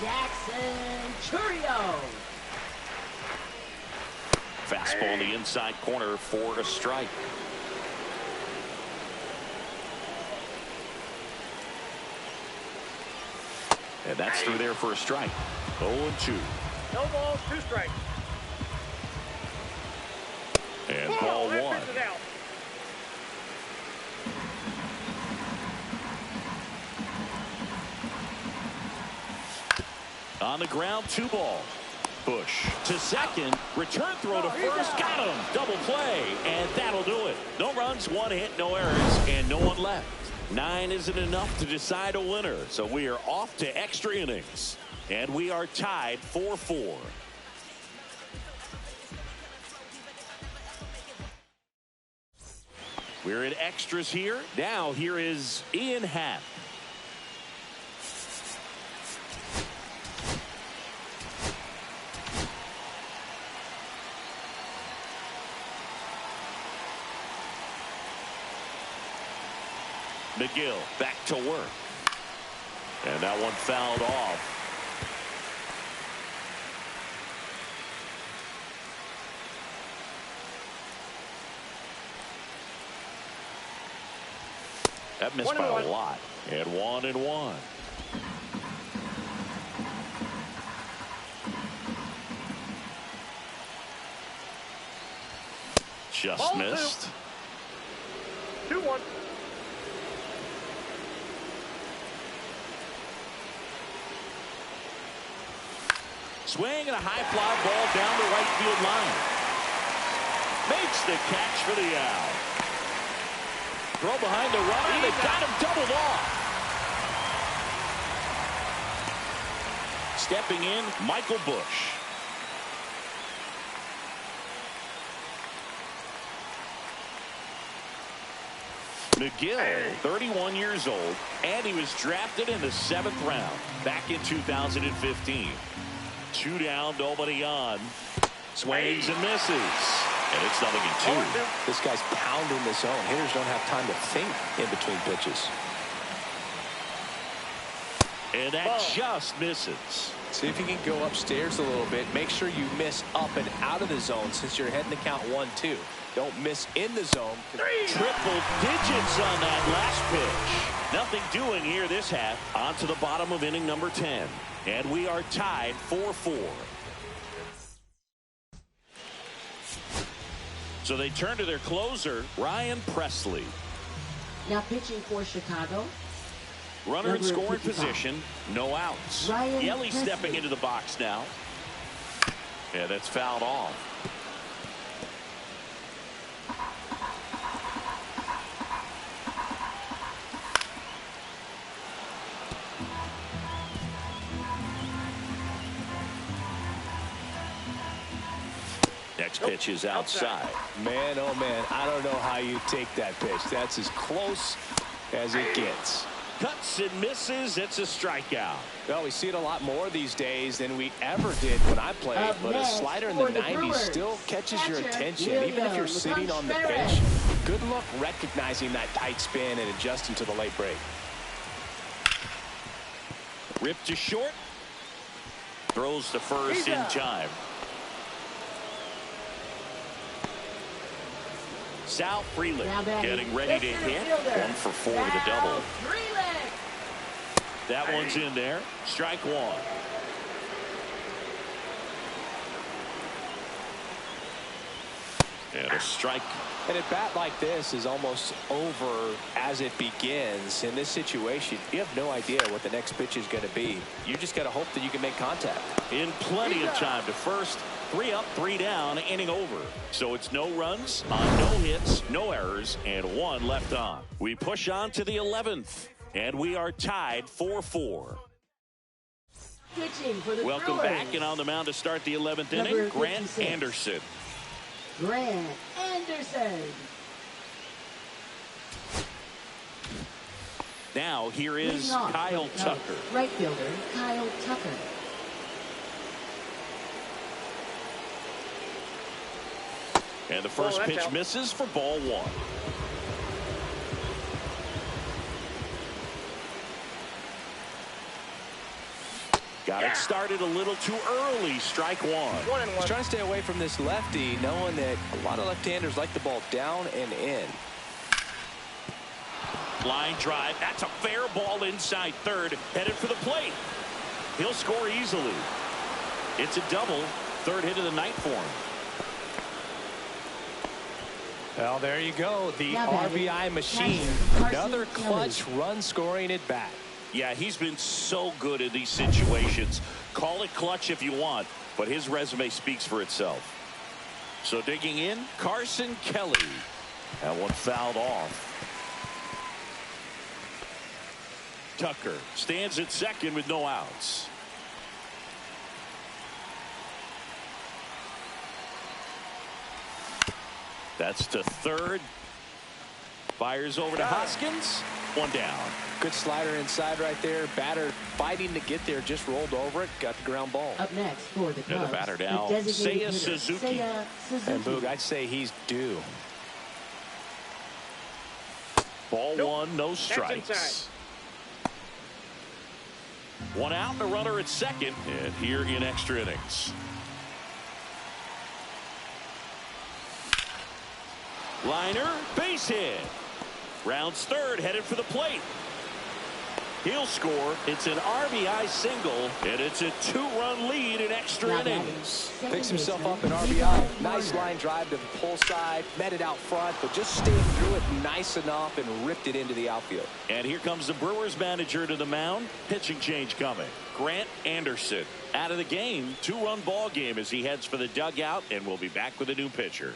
Jackson Chorio. Fastball in the inside corner for a strike. And that's through there for a strike. 0-2. No balls, 2 strikes. And ball one. On the ground, 2 ball. Bush to second. Return throw to first. Got him. Double play. And that'll do it. No runs, 1 hit, no errors, and no one left. 9 isn't enough to decide a winner. So we are off to extra innings. And we are tied 4-4. We're in extras here. Now here is Ian Happ. McGill back to work. And that one fouled off. That missed by a lot. And 1-1. Just Ball missed. 2-1. Swing and a high fly ball down the right field line. Makes the catch for the out. Throw behind the runner. They got him doubled off. Stepping in, Michael Bush. McGill, 31 years old, and he was drafted in the 7th round back in 2015. 2 down, nobody on. Swings and misses. And it's 0-2. This guy's pounding the zone. Hitters don't have time to think in between pitches. And that just misses. See if you can go upstairs a little bit. Make sure you miss up and out of the zone since you're heading to count 1-2. Don't miss in the zone. Triple digits on that last pitch. Nothing doing here this half. On to the bottom of inning number 10. And we are tied 4-4. So they turn to their closer, Ryan Presley. Now pitching for Chicago. Runner in scoring position, no outs. Yelly Presley. stepping into the box now. Yeah, that's fouled off. Next pitch is outside. Man, oh man, I don't know how you take that pitch. That's as close as it gets. Cuts and misses. It's a strikeout. Well, we see it a lot more these days than we ever did when I played, but a slider in the 90s still catches your attention, even if you're sitting on the pitch. Good luck recognizing that tight spin and adjusting to the late break. Ripped to short. Throws to first in time. Sal Freeland getting ready to hit. 1 for 4 with a double. That one's in there. Strike one. And a strike. And a bat like this is almost over as it begins. In this situation, you have no idea what the next pitch is going to be. You just got to hope that you can make contact. In plenty of time to first. 3 up, 3 down, inning over. So it's no runs, no hits, no errors, and 1 left on. We push on to the 11th, and we are tied 4-4. Welcome back, and on the mound to start the 11th inning, Grant Anderson. Grant Anderson. Now here is Kyle Tucker. Right fielder Kyle Tucker. And the first pitch misses for ball 1. Got it started a little too early. Strike 1. He's trying to stay away from this lefty, knowing that a lot of left-handers like the ball down and in. Line drive. That's a fair ball inside third. Headed for the plate. He'll score easily. It's a double. Third hit of the night for him. Well, there you go. The RBI machine. Another clutch run scoring at bat. Yeah, he's been so good in these situations. Call it clutch if you want, but his resume speaks for itself. So digging in, Carson Kelly. That one fouled off. Tucker stands at second with no outs. That's to third. Fires over to Hoskins. 1 down. Good slider inside right there. Batter fighting to get there. Just rolled over it. Got the ground ball. Up next for the Cubs, and the batter now, Seiya Suzuki. And Boog, I'd say he's due. Ball 1, no strikes. 1 out and a runner at second. And here in extra innings. Liner, base hit. Rounds third, headed for the plate. He'll score. It's an RBI single, and it's a 2-run lead in extra innings. Picks himself up an RBI. Nice line drive to the pull side. Met it out front, but just stayed through it nice enough and ripped it into the outfield. And here comes the Brewers manager to the mound. Pitching change coming. Grant Anderson out of the game. 2-run ball game as he heads for the dugout, and we'll be back with a new pitcher.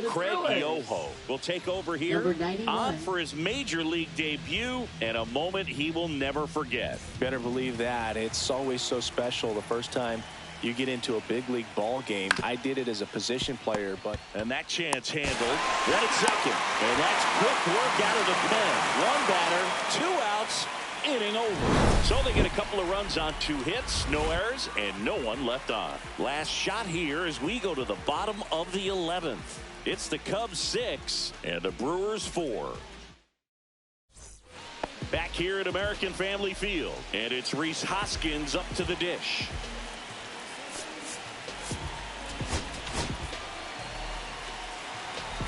Craig Yoho will take over here on for his major league debut, and a moment he will never forget. Better believe that. It's always so special the first time you get into a big league ball game. I did it as a position player, but and that chance handled. 1 at second, and that's quick work out of the pen. 1 batter, 2 outs, inning over. So they get a couple of runs on 2 hits, no errors, and no one left on. Last shot here as we go to the bottom of the 11th. It's the Cubs 6 and the Brewers 4. Back here at American Family Field, and it's Rhys Hoskins up to the dish.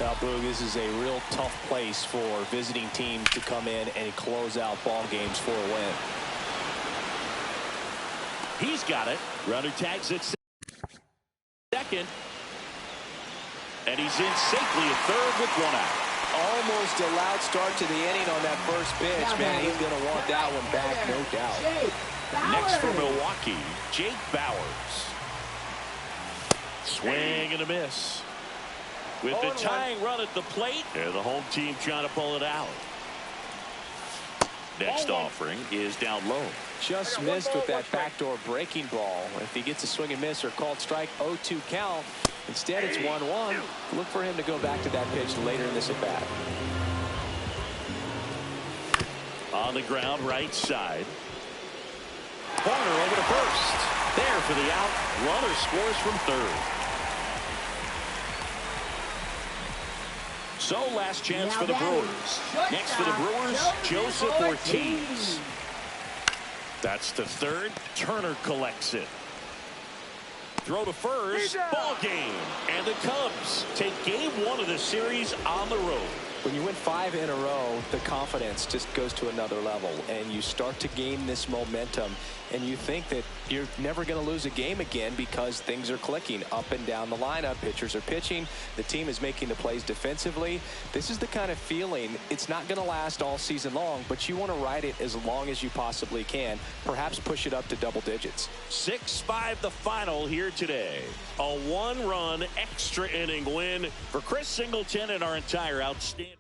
Now, Boog, this is a real tough place for visiting teams to come in and close out ball games for a win. He's got it. Runner tags at second. And he's in safely at third with 1 out. Almost a loud start to the inning on that first pitch, man. He's going to want that one back, no doubt. Next for Milwaukee, Jake Bauers. Swing and a miss. With the tying run at the plate, and the home team trying to pull it out. Next offering is down low. Just missed with that backdoor breaking ball. If he gets a swing and miss or called strike, 0-2 count. Instead, it's 1-1. Look for him to go back to that pitch later in this at bat. On the ground, right side. Corner over to first. There for the out. Runner scores from third. So last chance for the Brewers. Next for the Brewers, Joseph Ortiz. That's to third. Turner collects it. Throw to first. Ball game. And the Cubs take game 1 of the series on the road. When you win 5 in a row, the confidence just goes to another level, and you start to gain this momentum, and you think that you're never going to lose a game again because things are clicking up and down the lineup. Pitchers are pitching. The team is making the plays defensively. This is the kind of feeling, it's not going to last all season long, but you want to ride it as long as you possibly can, perhaps push it up to double digits. 6-5 the final here today. A 1-run extra inning win for Chris Singleton and our entire outstanding